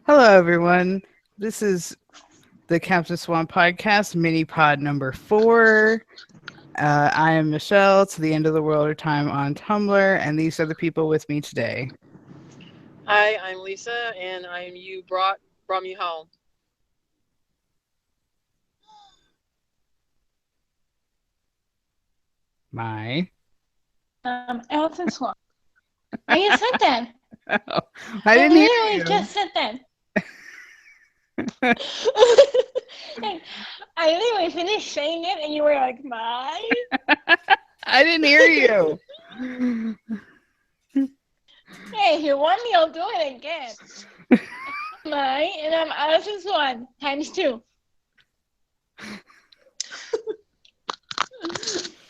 Hello, everyone. This is the Captain Swan podcast, mini pod number 4. I am Michelle, to the end of the world or time on Tumblr, and these are the people with me today. Hi, I'm Lisa, and I'm you brought me home. My. Elton Swan. I just said that. I didn't hear literally you. just said that. Like, I literally finished saying it, and you were like, "My." I didn't hear you. Hey, if you want me, I'll do it again. My, and I'm Elton Swan ×2.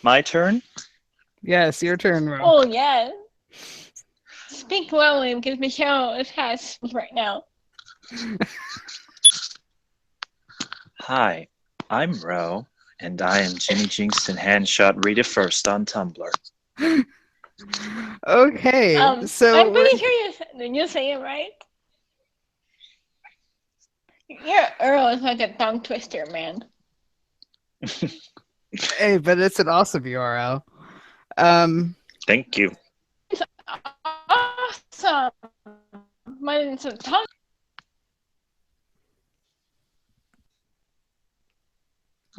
My turn? Yes, your turn, Ro. Oh yes. Speak loudly because Michelle has right now. Hi, I'm Ro, and I am Jimmy Jinx and Handshot Read It First on Tumblr. Okay, so I'm pretty sure you say it right. Your Earl is like a tongue twister, man. hey, but it's an awesome URL. Thank you. It's awesome. But it's a tongue.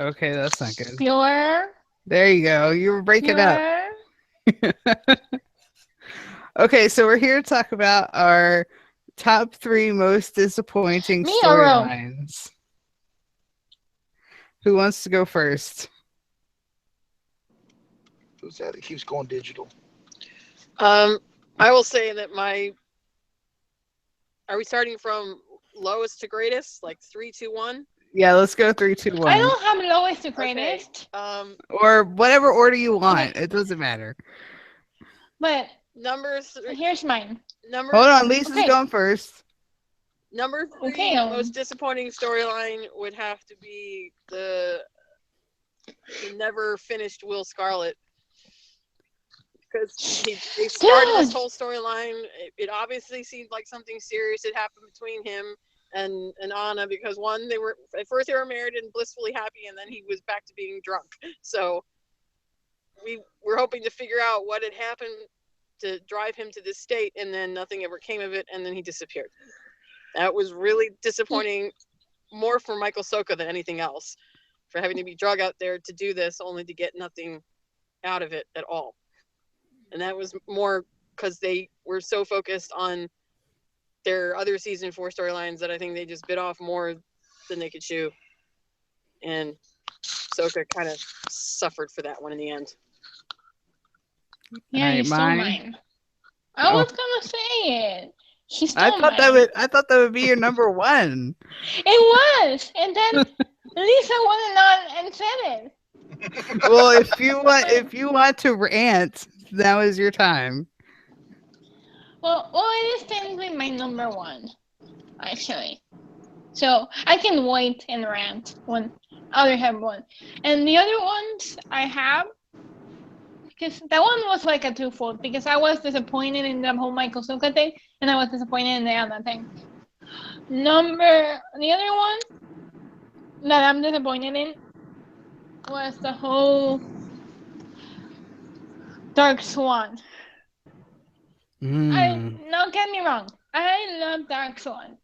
Okay, that's not good. Pure. There you go. You were breaking up. Pure. Okay, so we're here to talk about our top 3 most disappointing Me or Ro? storylines. Who wants to go first? Who's that? It keeps going digital. I will say that my. Are we starting from lowest to greatest, like 3, 2, 1? Yeah, let's go 3, 2, 1. I don't have lowest to greatest. Okay. Or whatever order you want. It doesn't matter. But number 3. here's mine. Hold on, Lisa's going first. Number 3 most disappointing storyline would have to be the never finished Will Scarlet. Because they started this whole storyline. It obviously seemed like something serious had happened between him and Anna, because one, they were at first they were married and blissfully happy, and then he was back to being drunk. So we were hoping to figure out what had happened to drive him to this state, and then nothing ever came of it, and then he disappeared. That was really disappointing, more for Michael Soka than anything else, for having to be drug out there to do this only to get nothing out of it at all. And that was more because they were so focused on their other season 4 storylines that I think they just bit off more than they could chew. And Soka kind of suffered for that one in the end. Yeah, you stole mine. I was gonna say it. She stole mine. I thought that would be your number 1. It was, and then Lisa went on and said it. Well, if you want to rant, now is your time. Well, it is technically my number 1, actually. So I can wait and rant when others have one. And the other ones I have, because that one was like a twofold, because I was disappointed in the whole Michael Soka thing, and I was disappointed in the Anna thing. The other one that I'm disappointed in was the whole Dark Swan. Now get me wrong, I love Dark Swan.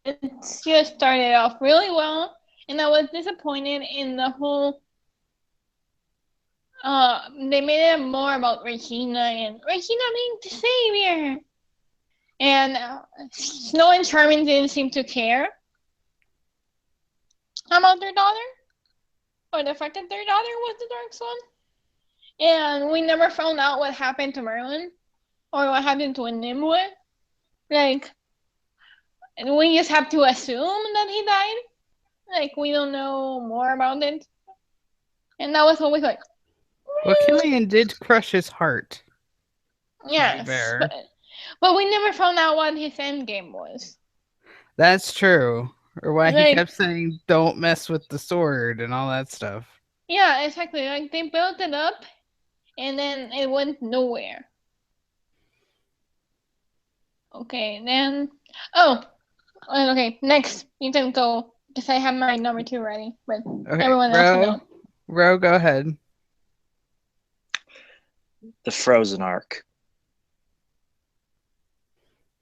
It just started off really well, and I was disappointed in the whole. They made it more about Regina and Regina being the savior, and Snow and Charming didn't seem to care about their daughter, or the fact that their daughter was the Dark Swan. And we never found out what happened to Merlin, or what happened to Nimue. Like, and we just have to assume that he died. Like, we don't know more about it. And that was always like, well, Killian did crush his heart. yes, but we never found out what his end game was. That's true. Or why he kept saying, don't mess with the sword and all that stuff. Yeah, exactly. Like, they built it up, and then it went nowhere. Okay, then Oh, okay. Next, you can go because I have my number 2 ready, but Okay, everyone else know. Ro, go ahead. The Frozen arc.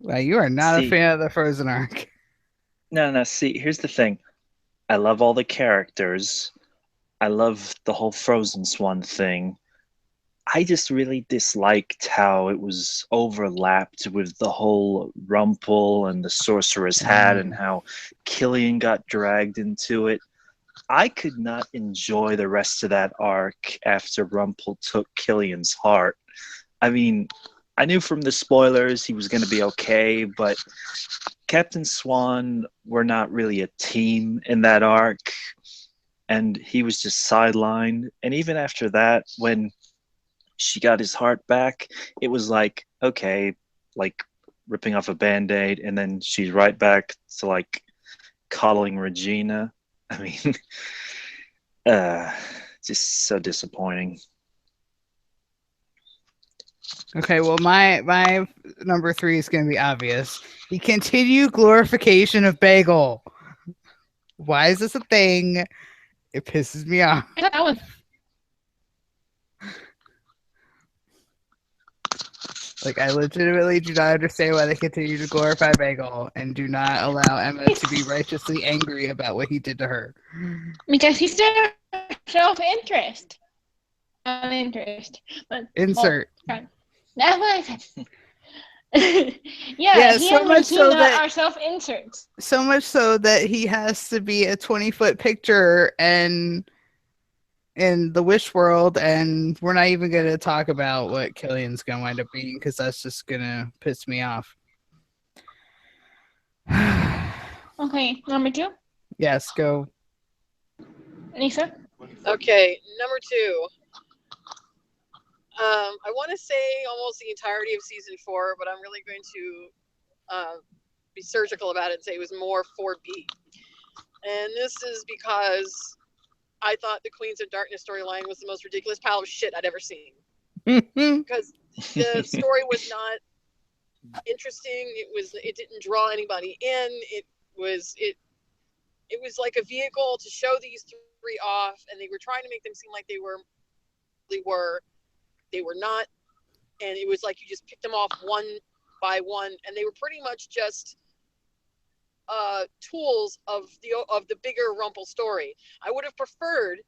Well, you are not a See- fan of the Frozen arc. No. See, here's the thing. I love all the characters. I love the whole Frozen Swan thing. I just really disliked how it was overlapped with the whole Rumpel and the Sorcerer's Hat and how Killian got dragged into it. I could not enjoy the rest of that arc after Rumpel took Killian's heart. I mean, I knew from the spoilers he was going to be okay, but Captain Swan were not really a team in that arc, and he was just sidelined. And even after that, when she got his heart back, it was like, okay, like ripping off a band-aid, and then she's right back to like coddling Regina. I mean, just so disappointing. Okay, well, my number 3 is going to be obvious. The continued glorification of Bagel. Why is this a thing? It pisses me off. That was Like, I legitimately do not understand why they continue to glorify Bagel and do not allow Emma to be righteously angry about what he did to her. because he's there self-interest. Uninterest. But Insert. that's what I said. yeah, Yeah, he so and much so Regina that- are self-inserts. So much so that he has to be a 20-foot picture and in the Wish world, and we're not even going to talk about what Killian's going to wind up being because that's just going to piss me off. Okay, number 2, Yes, go. Lisa. Okay, number 2. I want to say almost the entirety of season 4, but I'm really going to be surgical about it and say it was more 4B. And this is because I thought the Queens of Darkness storyline was the most ridiculous pile of shit I'd ever seen. Because the story was not interesting. It didn't draw anybody in. It was like a vehicle to show these 3 off, and they were trying to make them seem like they were not, and it was like you just picked them off one by one, and they were pretty much just tools of the bigger Rumpel story. I would have preferred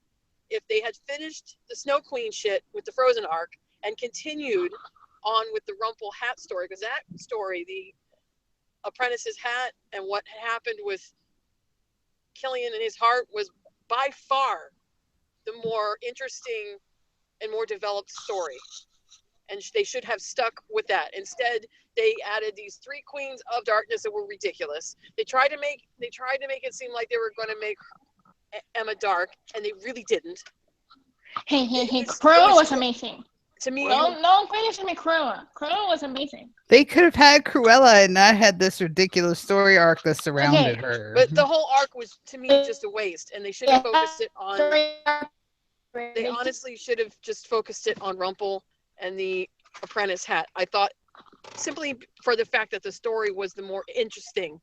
if they had finished the Snow Queen shit with the Frozen arc and continued on with the Rumpel hat story, because that story, the apprentice's hat and what happened with Killian and his heart, was by far the more interesting and more developed story, and they should have stuck with that. Instead, they added these 3 Queens of Darkness that were ridiculous. They tried to make it seem like they were going to make Emma dark, and they really didn't. Hey, Cruella was amazing. To me, no criticism of Cruella. Cruella was amazing. They could have had Cruella and not had this ridiculous story arc that surrounded her. But the whole arc was, to me, just a waste, and they should have focused it on. They honestly should have just focused it on Rumpel and the apprentice hat. I thought, simply for the fact that the story was the more interesting,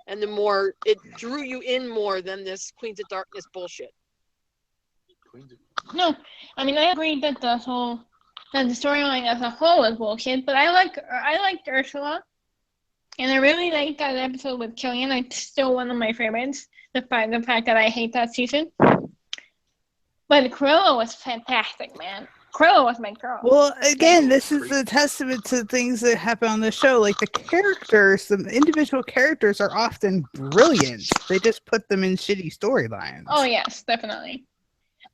and the more it drew you in more than this Queens of Darkness bullshit. No, I mean I agree that the storyline as a whole was bullshit, but I liked Ursula, and I really liked that episode with Killian. It's still one of my favorites. The fact that I hate that season, but Cruella was fantastic, man. Cruella was my girl. Well, again, this is a testament to things that happen on the show. Like the characters, the individual characters are often brilliant. They just put them in shitty storylines. Oh yes, definitely.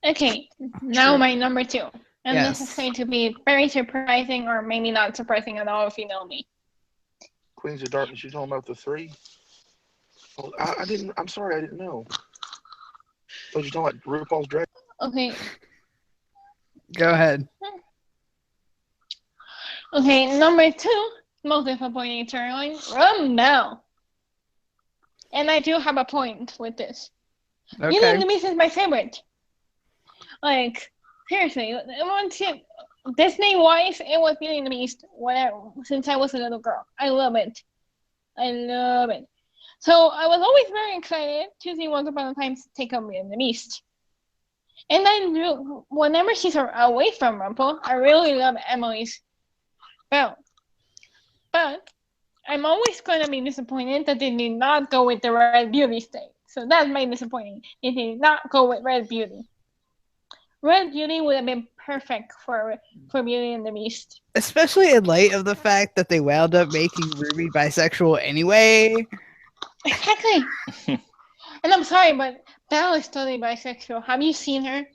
Okay, now my number 2. And Yes. this is going to be very surprising, or maybe not surprising at all if you know me. Queens of Darkness, you're talking about the 3? Oh, I didn't. I'm sorry, I didn't know. I was talking about RuPaul's Drag. Okay. Go ahead. Okay, number 2, most disappointing storyline, Rumble. And I do have a point with this. Okay. Beauty and the Beast is my favorite. Like, seriously, Disney-wise, it was Beauty and the Beast, whatever, since I was a little girl. I love it. I love it. So I was always very excited to see Once Upon a Time take on Beauty and the Beast. And I knew whenever she's away from Rumple, I really love Emily's Belle. But I'm always going to be disappointed that they did not go with the Red Beauty state. So that's my disappointing. They did not go with Red Beauty. Red Beauty would have been perfect for Beauty and the Beast. Especially in light of the fact that they wound up making Ruby bisexual anyway. Exactly. And I'm sorry, but Belle is totally bisexual. Have you seen her?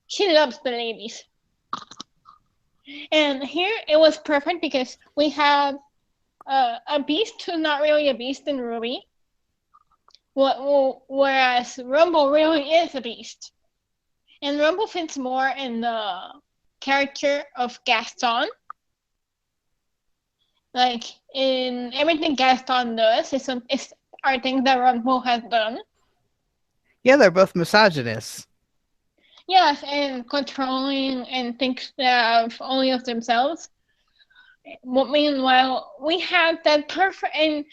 She loves the ladies. And here it was perfect because we had a beast who's not really a beast in Ruby, whereas Rumble really is a beast. And Rumble fits more in the character of Gaston. Like, in everything Gaston does, it's are things that Rumble has done. Yeah, they're both misogynists. Yes, and controlling and thinks only of themselves. Meanwhile, we had that perfect, and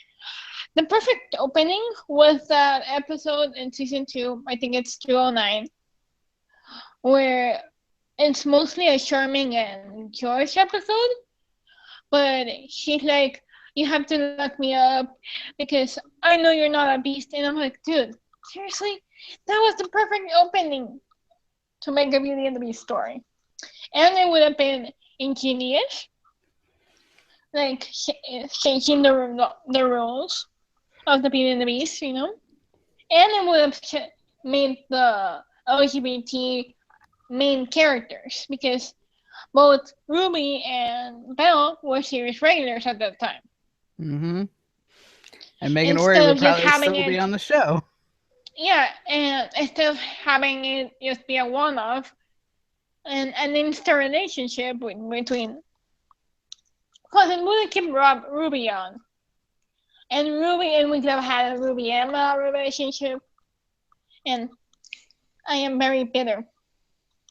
the perfect opening was that episode in season 2, I think it's 209, where it's mostly a Charming and George episode, but she's like, you have to lock me up because I know you're not a beast. And I'm like, dude, seriously? That was the perfect opening to make a Beauty and the Beast story. And it would have been ingenious, like changing the rules of the Beauty and the Beast, you know? And it would have made the LGBT main characters because both Ruby and Belle were series regulars at that time. Mm-hmm. And Megan Instead Ori of would just probably having still be it- on the show. Yeah, and instead of having it just be a one-off and an instant relationship between, because it wouldn't keep Ruby on. And we could have had a Ruby Emma relationship. And I am very bitter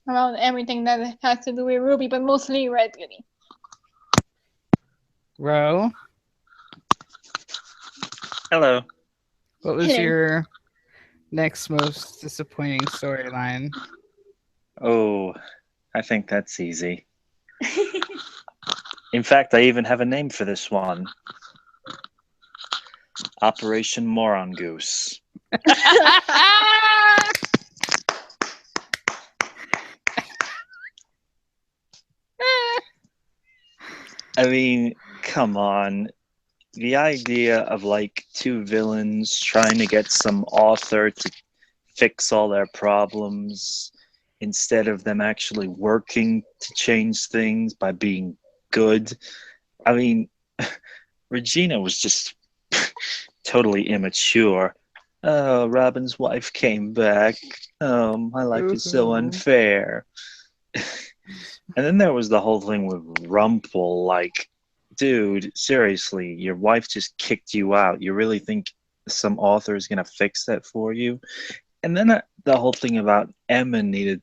about everything that has to do with Ruby, but mostly Red Beauty. Ro, Hello. what was Hello. your next most disappointing storyline? Oh, I think that's easy. In fact, I even have a name for this one. Operation Moron Goose. I mean, come on. The idea of like two villains trying to get some author to fix all their problems instead of them actually working to change things by being good. I mean, Regina was just totally immature. Oh, Robin's wife came back. My life is so unfair. And then there was the whole thing with Rumple. Like, dude, seriously, your wife just kicked you out. You really think some author is going to fix that for you? And then the whole thing about Emma needed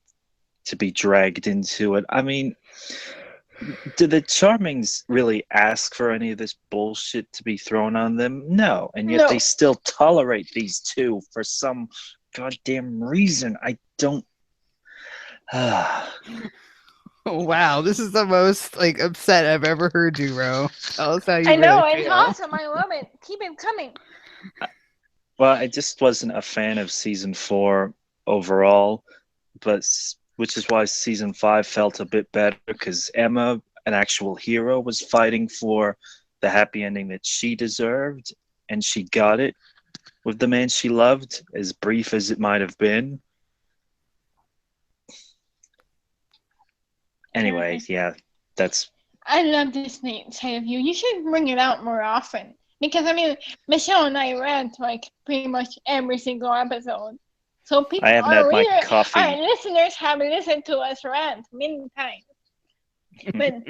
to be dragged into it. I mean, did the Charmings really ask for any of this bullshit to be thrown on them? No. And yet they still tolerate these two for some goddamn reason. I don't. Wow, this is the most like upset I've ever heard you, Ro. Tell us how you I know, really it's feel. awesome. I love it. Keep it coming. Well, I just wasn't a fan of season 4 overall, but which is why season 5 felt a bit better because Emma, an actual hero, was fighting for the happy ending that she deserved, and she got it with the man she loved, as brief as it might have been. Anyway, yeah, that's. I love this side of you. You should bring it out more often. Because, I mean, Michelle and I read, like, pretty much every single episode. So people, I haven't had my coffee. Our listeners have listened to us rant many times. But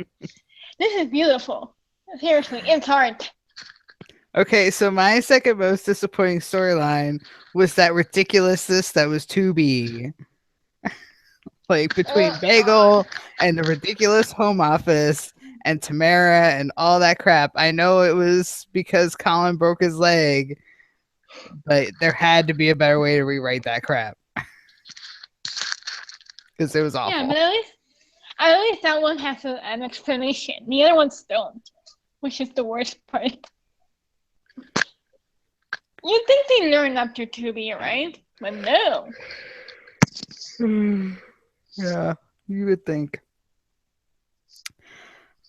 this is beautiful. Seriously, it's art. Okay, so my second most disappointing storyline was that ridiculousness that was to be. Like between Bagel and the ridiculous home office and Tamara and all that crap. I know it was because Colin broke his leg, but there had to be a better way to rewrite that crap. Because it was awful. Yeah, but at least that one has an explanation. The other ones don't, which is the worst part. You'd think they learned after 2B, right? But no. Yeah, you would think.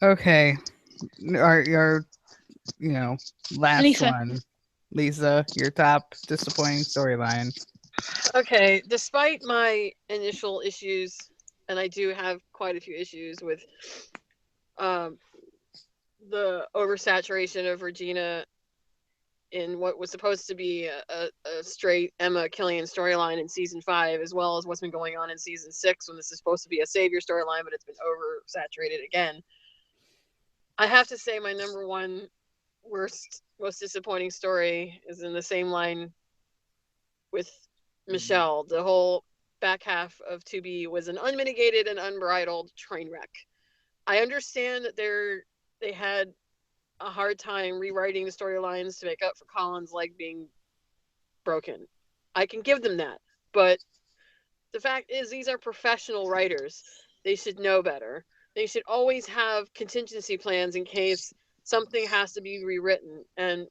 Okay, our last Lisa. one. Lisa, your top disappointing storyline. Okay, despite my initial issues, and I do have quite a few issues with the oversaturation of Regina in what was supposed to be a straight Emma Killian storyline in season 5, as well as what's been going on in season 6 when this is supposed to be a savior storyline, but it's been oversaturated again. I have to say my number one most disappointing story is in the same line with Michelle. The whole back half of 2B was an unmitigated and unbridled train wreck. I understand that they had a hard time rewriting the storylines to make up for Colin's leg being broken. I can give them that. But the fact is, these are professional writers. They should know better. They should always have contingency plans in case something has to be rewritten. And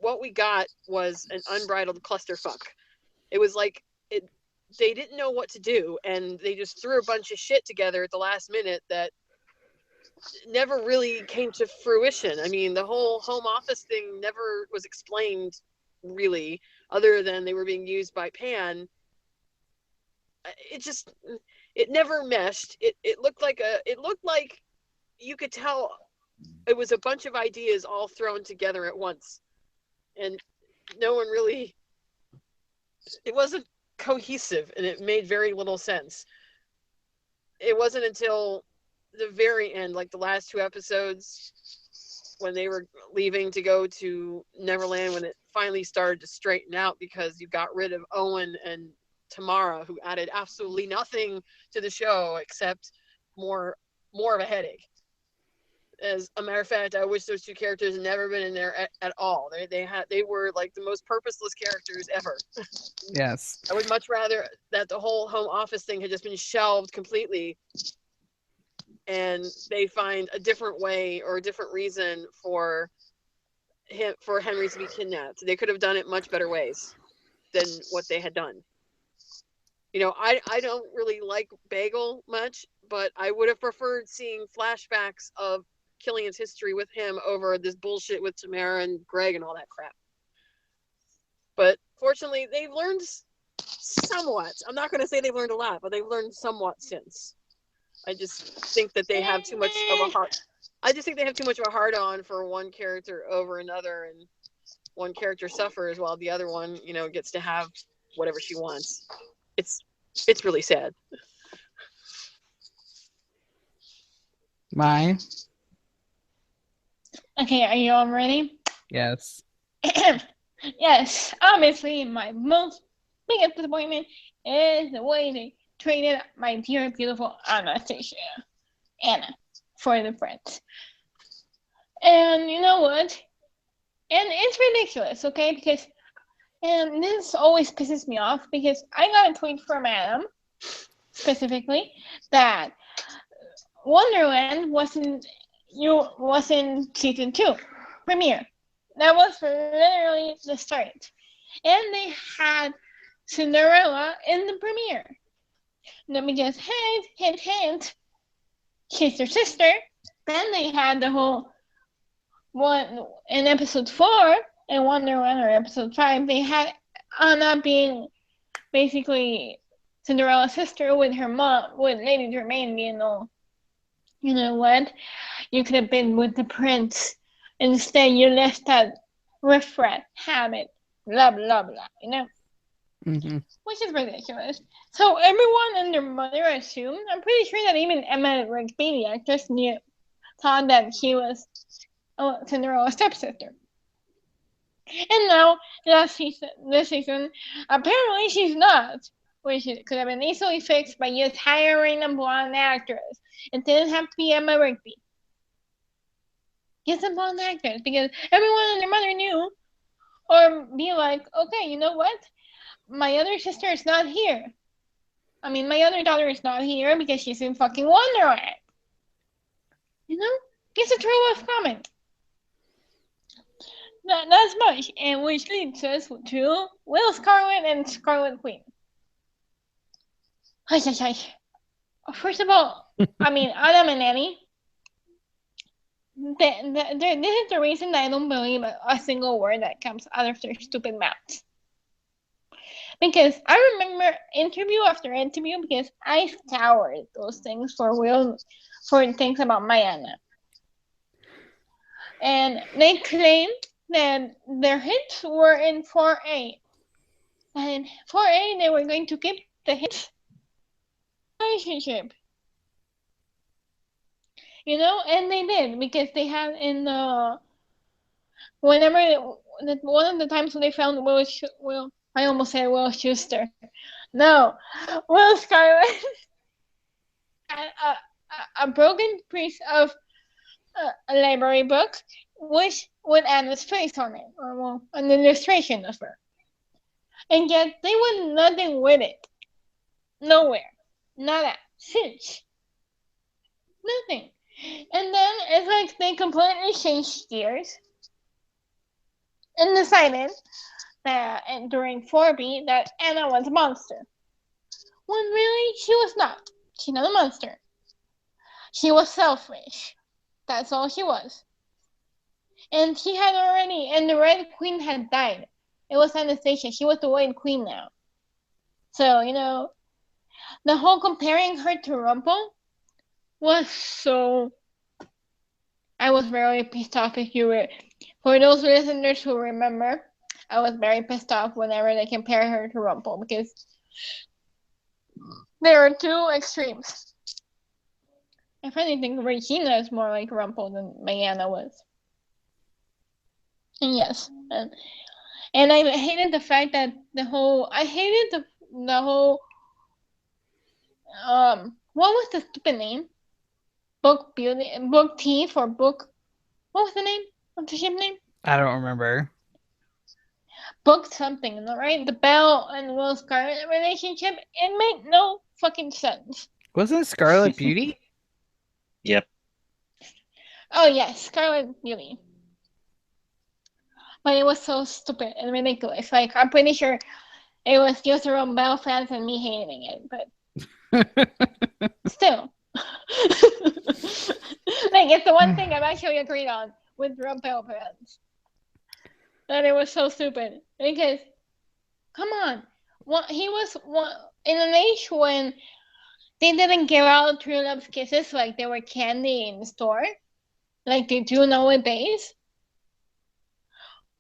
what we got was an unbridled clusterfuck. It was like they didn't know what to do, and they just threw a bunch of shit together at the last minute that never really came to fruition. I mean, the whole home office thing never was explained really, other than they were being used by Pan. It never meshed. It looked like you could tell it was a bunch of ideas all thrown together at once, and no one really. It wasn't cohesive, and it made very little sense. It wasn't until the very end, like the last 2 episodes, when they were leaving to go to Neverland, when it finally started to straighten out, because you got rid of Owen and Tamara, who added absolutely nothing to the show except more of a headache. As a matter of fact, I wish those 2 characters had never been in there at all. They were like the most purposeless characters ever. Yes. I would much rather that the whole home office thing had just been shelved completely, and they find a different way or a different reason for Henry to be kidnapped. They could have done it much better ways than what they had done. I don't really like Bagel much, but I would have preferred seeing flashbacks of Killian's history with him over this bullshit with Tamara and Greg and all that crap. But fortunately, they've learned somewhat. I'm not going to say they've learned a lot, but they've learned somewhat since. I just think that they have too much of a heart. I just think they have too much of a hard on for one character over another, and one character suffers while the other one, gets to have whatever she wants. It's really sad. Mine? Okay, are you all ready? Yes. Yes, obviously my most biggest disappointment is the way they treated my dear beautiful Anna for the Friends. And you know what? And it's ridiculous, okay? Because, and this always pisses me off, because I got a tweet from Adam, specifically, that Wonderland was in season 2 premiere. That was literally the start. And they had Cinderella in the premiere. Then because, hint, hint, she's their sister. Then they had the whole one in episode 4 and Wonderland, or episode 5. They had Anna being basically Cinderella's sister, with her mom, with Lady Germain being all, you know what? You could have been with the prince. Instead, you let that riffraff have it. Blah, blah, blah, Mm-hmm. Which is ridiculous. So everyone and their mother assumed, I'm pretty sure that even Emma Rigby, the actress, thought that she was Cinderella's stepsister. And now, this season, apparently she's not. Which could have been easily fixed by just hiring a blonde actress. It didn't have to be Emma Rigby. Just upon actors, because everyone and their mother knew, or be like, okay, you know what? My other sister is not here. I mean, my other daughter is not here because she's in fucking Wonderland. You know? It's a true love comment. That's much, and which leads us to Will Scarlet and Scarlet Queen. First of all, I mean, Adam and Annie. This is the reason that I don't believe a single word that comes out of their stupid mouths. Because I remember interview after interview, because I scoured those things for things about Mayana. And they claimed that their hits were in 4A. And in 4A, they were going to keep the hits relationship. You know, and they did, because they had in whenever one of the times when they found Will, I almost said Will Schuster. No, Will Scarlet had a broken piece of a library book, which with Anna's face on it, or an illustration of her. And yet they went nothing with it. Nowhere. Nada. Cinch. Nothing. And then it's like they completely changed gears and decided that during 4B that Anna was a monster. When really she was not. She's not a monster. She was selfish. That's all she was. And she had already, and the Red Queen had died. It was Anastasia. She was the White Queen now. So, you know, the whole comparing her to Rumple was so... I was very pissed off if you were... For those listeners who remember, I was very pissed off whenever they compare her to Rumple, because there are two extremes. If anything, Regina is more like Rumple than Mayana was. And yes, and I hated the fact that I hated the whole, what was the stupid name? Book Tea for book, what was the name of the ship name? I don't remember. Book something, right? The Belle and Will Scarlet relationship, it made no fucking sense. Wasn't Scarlet Beauty? Yep. Oh yes, Scarlet Beauty. But it was so stupid and ridiculous. Like, I'm pretty sure it was just around Belle fans and me hating it, but still. Like, it's the one thing I've actually agreed on with Belle fans. That it was so stupid. Because, come on. He was in an age when they didn't give out true love's kisses like they were candy in the store. Like they do nowadays.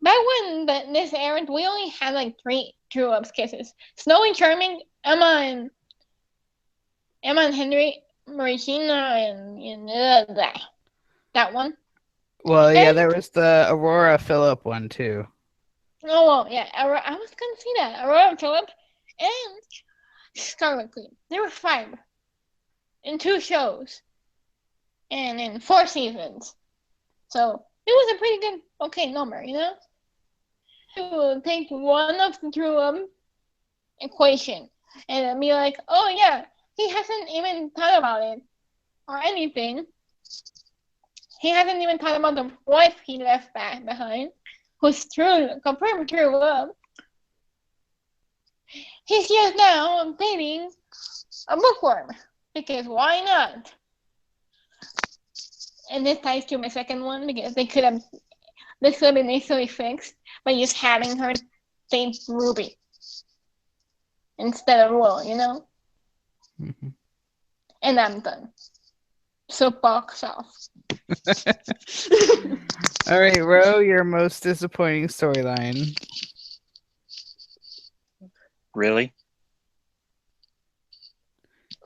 Back when this aired, we only had like 3 true love's kisses. Snow and Charming, Emma and Henry, Regina, and that one. Well, yeah, there was the Aurora Phillip one too. Oh, well, yeah, I was gonna see that. Aurora Phillip and Scarlet Queen. There were 5 in 2 shows and in 4 seasons. So it was a pretty good, okay number, you know? It will take one of the true love equation and be like, oh yeah, he hasn't even thought about it or anything. He hasn't even thought about the wife he left back behind, who's confirmed true love. He's just now dating a bookworm, because why not? And this ties to my second one, because this could have been easily fixed by just having her date Ruby instead of Will, you know? Mm-hmm. And I'm done. So box off. All right, Ro, your most disappointing storyline. Really?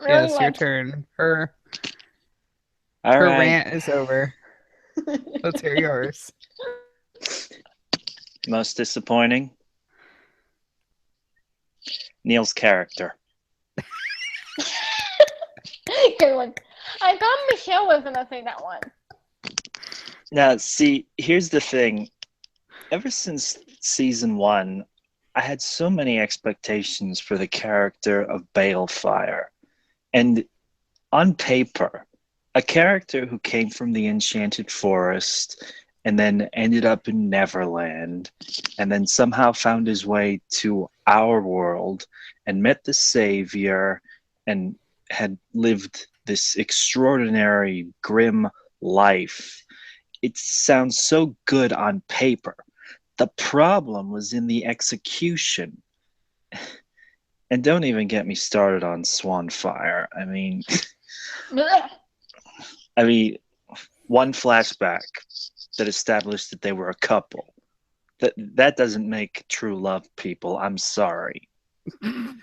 Yes, Really your what? turn. Her All right. rant is over. Let's hear yours. Most disappointing? Neil's character. Good one. I thought Michelle was gonna say that one. Now, see, here's the thing. Ever since season 1, I had so many expectations for the character of Balefire. And on paper, a character who came from the Enchanted Forest and then ended up in Neverland and then somehow found his way to our world and met the Savior and had lived this extraordinary, grim life. It sounds so good on paper. The problem was in the execution. And don't even get me started on Swanfire. Blech. I mean, one flashback that established that they were a couple. That doesn't make true love, people. I'm sorry. But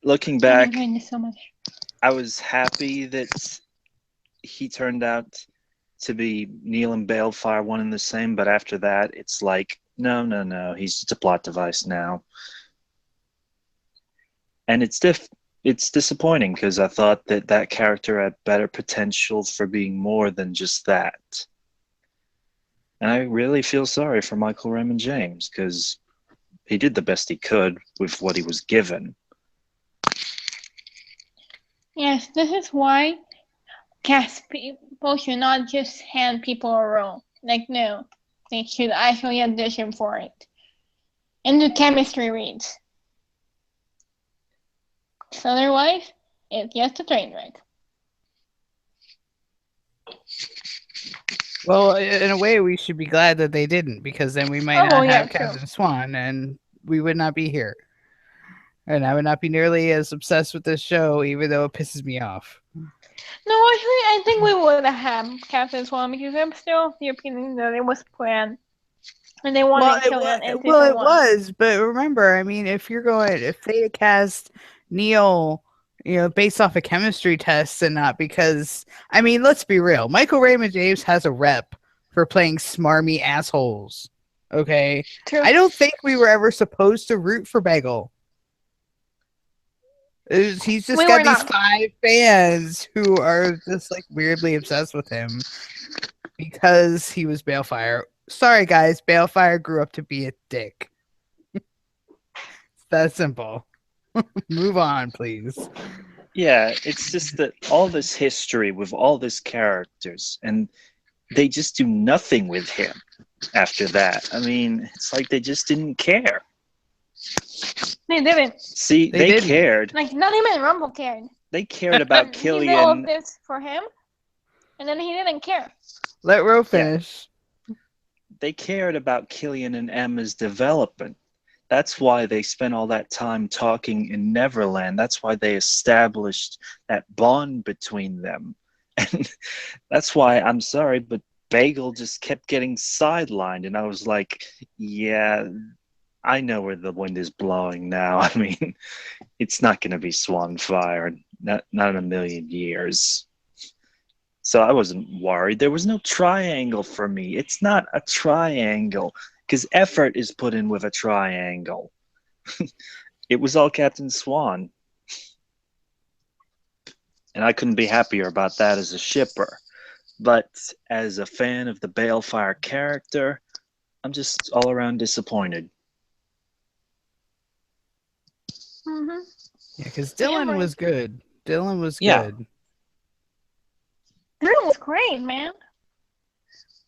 looking I'm back, enjoying this so much. I was happy that he turned out to be Neil and Balefire one and the same. But after that, it's like, no, he's just a plot device now. And it's disappointing because I thought that character had better potential for being more than just that. And I really feel sorry for Michael Raymond James because he did the best he could with what he was given. Yes, this is why cast people should not just hand people a role. Like, no, they should actually audition for it. And do chemistry reads. So otherwise, it's just a train wreck. Well, in a way, we should be glad that they didn't, because then we might not have Captain Swan, and we would not be here. And I would not be nearly as obsessed with this show, even though it pisses me off. No, actually, I think we would have had Captain Swan because I'm still of the opinion that it was planned. And they wanted to kill it in well, season it 1. was, but remember, I mean, if they had cast Neil, based off of chemistry tests and not because, I mean, let's be real, Michael Raymond James has a rep for playing smarmy assholes. Okay, True. I don't think we were ever supposed to root for Bagel. He's just got these 5 fans who are just like weirdly obsessed with him because he was Balefire. Sorry, guys, Balefire grew up to be a dick. It's that simple. Move on, please. Yeah, it's just that all this history with all these characters, and they just do nothing with him after that. I mean, it's like they just didn't care. They didn't. See, they cared. Like, not even Rumble cared. They cared about Killian. He did all of this for him, and then he didn't care. Let Ro finish. Yeah. They cared about Killian and Emma's development. That's why they spent all that time talking in Neverland. That's why they established that bond between them. And that's why, I'm sorry, but Bagel just kept getting sidelined. And I was like, yeah, I know where the wind is blowing now. I mean, it's not going to be Swanfire, not in a million years. So I wasn't worried. There was no triangle for me. It's not a triangle because effort is put in with a triangle. It was all Captain Swan. And I couldn't be happier about that as a shipper. But as a fan of the Balefire character, I'm just all around disappointed. Mm-hmm. Yeah, because Dylan was good. Dylan was good. Dylan was great, man.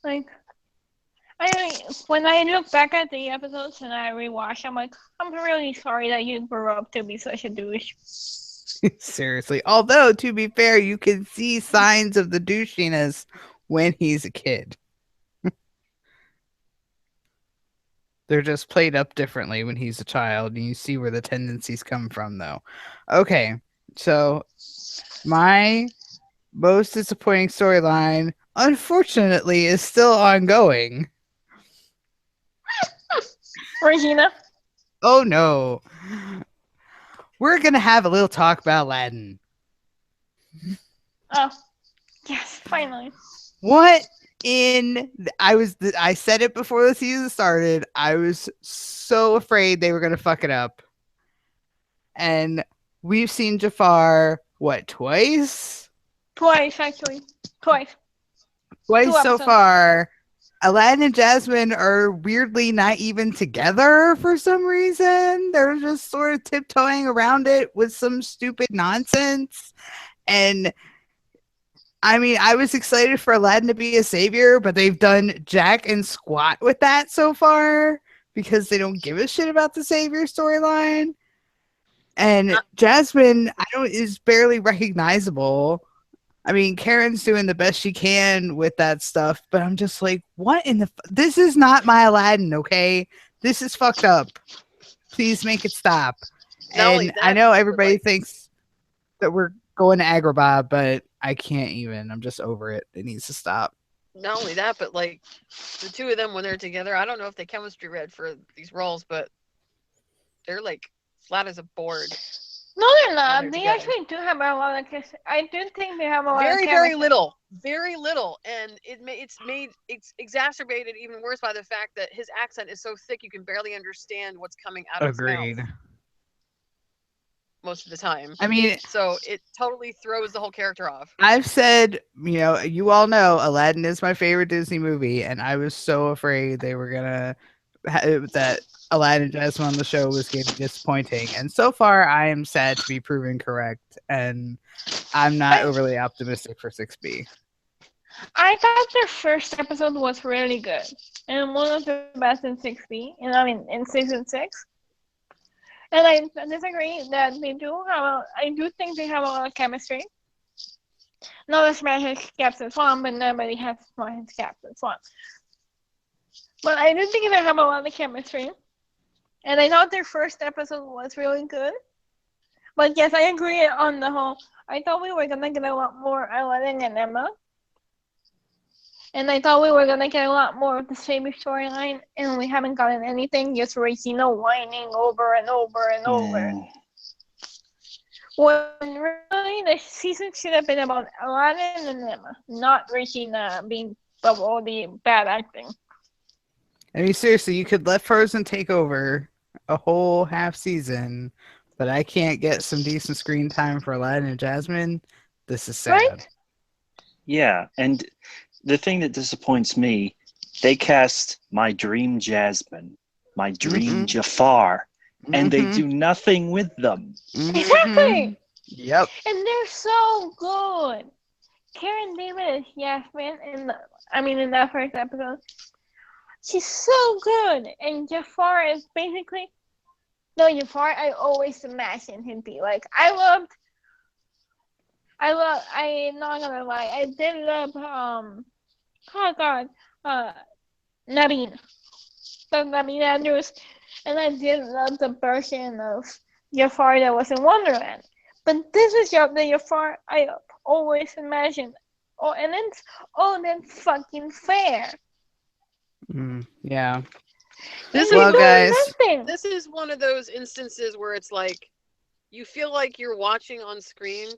Like, when I look back at the episodes and I rewatch, I'm like, I'm really sorry that you grew up to be such a douche. Seriously. Although, to be fair, you can see signs of the douchiness when he's a kid. They're just played up differently when he's a child, and you see where the tendencies come from, though. Okay, so my most disappointing storyline, unfortunately, is still ongoing. Regina? Oh, no. We're going to have a little talk about Aladdin. Oh, yes, finally. What I said it before the season started. I was so afraid they were going to fuck it up. And we've seen Jafar, what, twice? Twice, actually. Twice. twice so episodes. far, Aladdin and Jasmine are weirdly not even together for some reason. They're just sort of tiptoeing around it with some stupid nonsense. And I mean, I was excited for Aladdin to be a savior, but they've done jack and squat with that so far because they don't give a shit about the savior storyline. And Jasmine, is barely recognizable. I mean, Karen's doing the best she can with that stuff, but I'm just like, what in the? This is not my Aladdin, okay? This is fucked up. Please make it stop. And I know everybody thinks that we're going to Agrabah, but I can't even. I'm just over it. It needs to stop. Not only that, but like the two of them when they're together, I don't know if they chemistry read for these roles, but they're like flat as a board. No, they're not. they're They together. actually do have a lot of kiss. I do think they have a lot Very, of very little, and it's exacerbated even worse by the fact that his accent is so thick you can barely understand what's coming out of his Agreed. mouth most of the time. I mean, so it totally throws the whole character off. I've said, you all know Aladdin is my favorite Disney movie, and I was so afraid they were gonna that Aladdin and Jasmine on the show was going to be disappointing. And so far, I am sad to be proven correct, and I'm not overly optimistic for 6B. I thought their first episode was really good, and one of the best in 6B, in season 6. And I disagree that they do have I do think they have a lot of chemistry. Not as much as Captain Swan, but nobody has as much as Captain Swan. But I do think they have a lot of chemistry. And I thought their first episode was really good. But yes, I agree on the whole. I thought we were going to get a lot more Aladdin and Emma. And I thought we were going to get a lot more of the Savior storyline. And we haven't gotten anything. Just Regina whining over and over and over. When really the season should have been about Aladdin and Emma. Not Regina being of all the bad acting. I mean, seriously, you could let Frozen take over a whole half season, but I can't get some decent screen time for Aladdin and Jasmine. This is sad. Right? Yeah, and the thing that disappoints me, they cast my dream Jasmine, my dream Jafar, and they do nothing with them. Exactly. Yep. And they're so good. Karen David is Jasmine in that first episode. She's so good. And Jafar is basically Jafar I always imagined him be like. I'm not gonna lie, I did love Naveen. The Naveen Andrews, and I did love the version of Jafar that was in Wonderland. But this is the Jafar I always imagined. Oh, and it's that fucking fair. Yeah. This is one of those instances where it's like you feel like you're watching on screen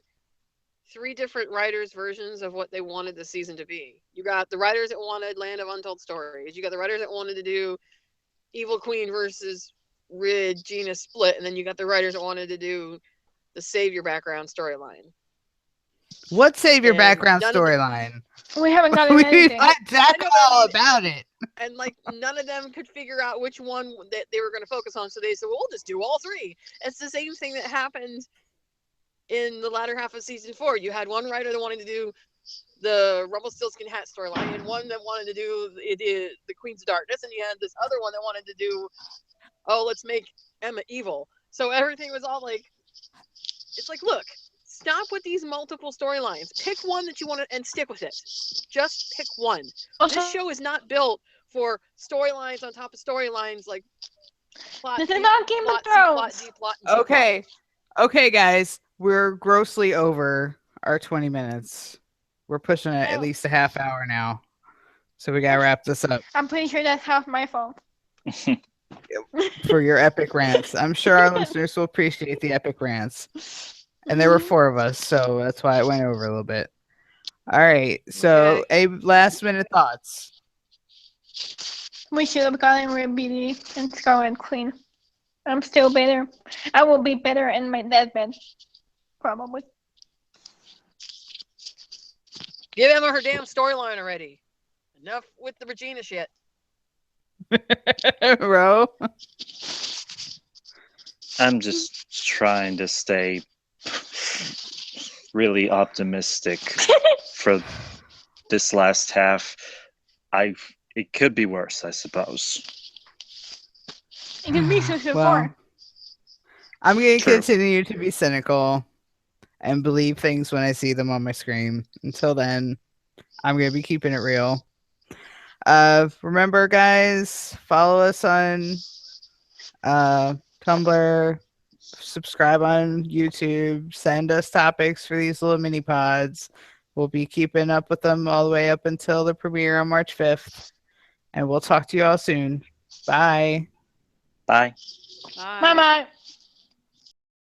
3 different writers' versions of what they wanted the season to be. You got the writers that wanted Land of Untold Stories. You got the writers that wanted to do Evil Queen versus Regina split, and then you got the writers that wanted to do the Savior background storyline. What Savior background storyline? We haven't gotten anything. Jack all about it. And like none of them could figure out which one that they were going to focus on, so they said, "Well, we'll just do all 3." It's the same thing that happened in the latter half of season 4. You had one writer that wanted to do the Rumpelstiltskin hat storyline, and one that wanted to do the Queens of Darkness, and you had this other one that wanted to do, let's make Emma evil. So everything was all like, it's like, look, stop with these multiple storylines. Pick one that you want to and stick with it. Just pick one. This show is not built for storylines on top of storylines, like plot. This is not Game of Thrones. Okay, guys, we're grossly over our 20 minutes. We're pushing it at least a half hour now, so we gotta wrap this up. I'm pretty sure that's half my fault. For your epic rants, I'm sure our listeners will appreciate the epic rants. And there were 4 of us, so that's why it went over a little bit. All right, so Abe, last minute thoughts. We should have gotten rid of BD and Scarlet Queen. I'm still bitter. I will be bitter in my deathbed. Probably. Give Emma her damn storyline already. Enough with the Regina shit. Ro? I'm just trying to stay really optimistic for this last half. It could be worse, I suppose. It can be so Well, far. I'm going to True. continue to be cynical and believe things when I see them on my screen. Until then, I'm going to be keeping it real. Remember, guys, follow us on Tumblr, subscribe on YouTube, send us topics for these little mini pods. We'll be keeping up with them all the way up until the premiere on March 5th. And we'll talk to you all soon. Bye. Bye. Bye. Bye bye.